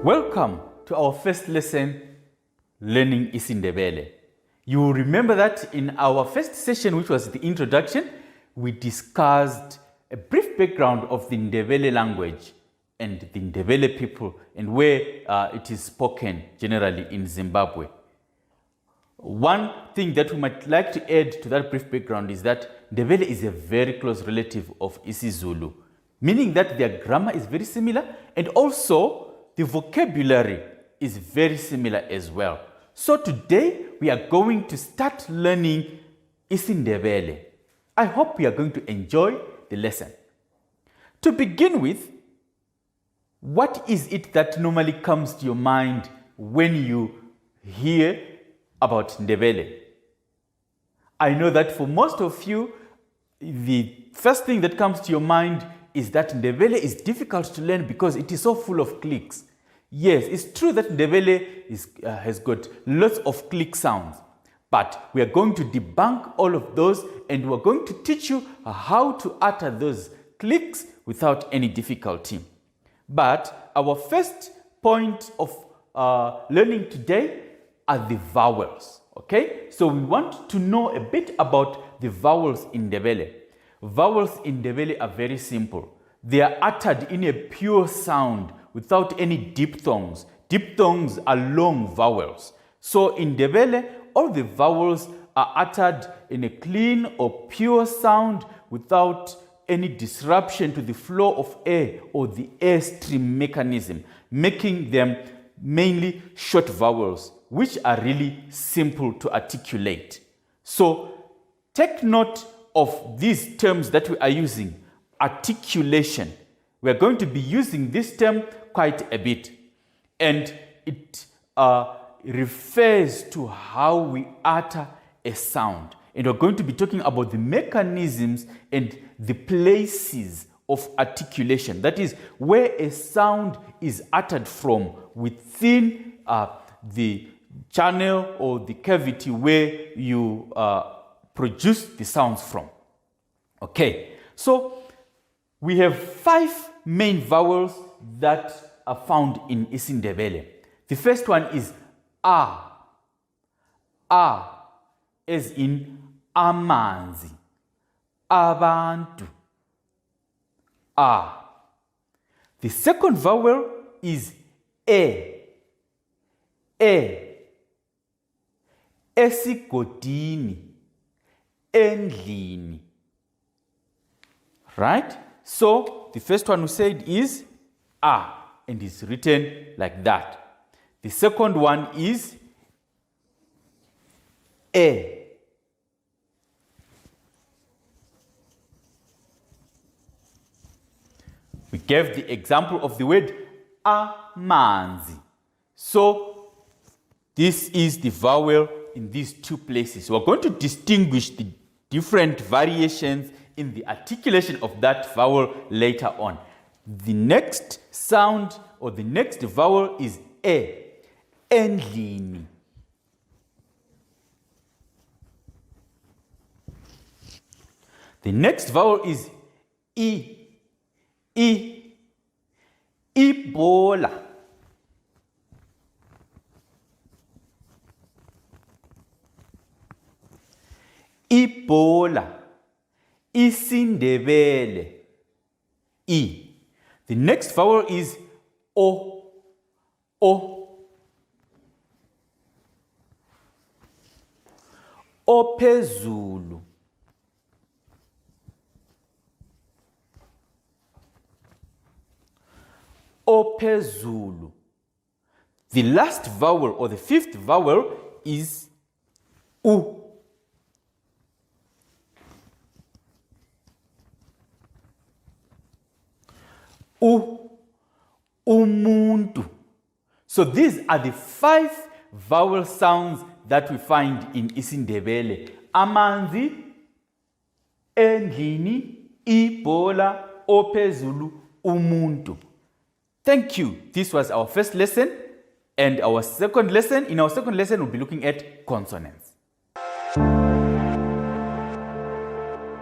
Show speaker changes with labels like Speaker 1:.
Speaker 1: Welcome to our first lesson, Learning Ndebele. You will remember that in our first session, which was the introduction, we discussed a brief background of the Ndebele language and the Ndebele people and where it is spoken generally in Zimbabwe. One thing that we might like to add to that brief background is that Ndebele is a very close relative of isiZulu, meaning that their grammar is very similar and also the vocabulary is very similar as well. So today we are going to start learning isiNdebele. I hope we are going to enjoy the lesson. To begin with, what is it that normally comes to your mind when you hear about Ndebele? I know that for most of you, the first thing that comes to your mind is that Ndebele is difficult to learn because it is so full of clicks. Yes, it's true that Ndebele has got lots of click sounds, but we are going to debunk all of those and we're going to teach you how to utter those clicks without any difficulty. But our first point of learning today are the vowels, okay? So we want to know a bit about the vowels in Ndebele. Vowels in Ndebele are very simple. They are uttered in a pure sound without any diphthongs. Diphthongs are long vowels. So in Ndebele, all the vowels are uttered in a clean or pure sound without any disruption to the flow of air or the airstream mechanism, making them mainly short vowels, which are really simple to articulate. So take note of these terms that we are using. Articulation. We are going to be using this term quite a bit, and it refers to how we utter a sound. And we're going to be talking about the mechanisms and the places of articulation. That is where a sound is uttered from within the channel or the cavity where you produce the sounds from. Okay, so we have 5 main vowels that are found in isiNdebele. The first one is A. A, as in amanzi, abantu. A. The second vowel is E. E. Esigodini, endlini. Right? So the first one we said is A, and it's written like that. The second one is E. We gave the example of the word amanzi. So this is the vowel in these 2 places. We're going to distinguish the different variations in the articulation of that vowel later on. The next sound or the next vowel is E, endlini. The next vowel is I, I, ibola. Ibola. isiNdebele, I. The next vowel is O, O. Ophezulu. Ophezulu. The last vowel or the 5th vowel is U. Umuntu. So these are the 5 vowel sounds that we find in isiNdebele. Amanzi, endlini, ibola, ophezulu, umuntu. Thank you. This was our first lesson and our second lesson. In our second lesson, we'll be looking at consonants.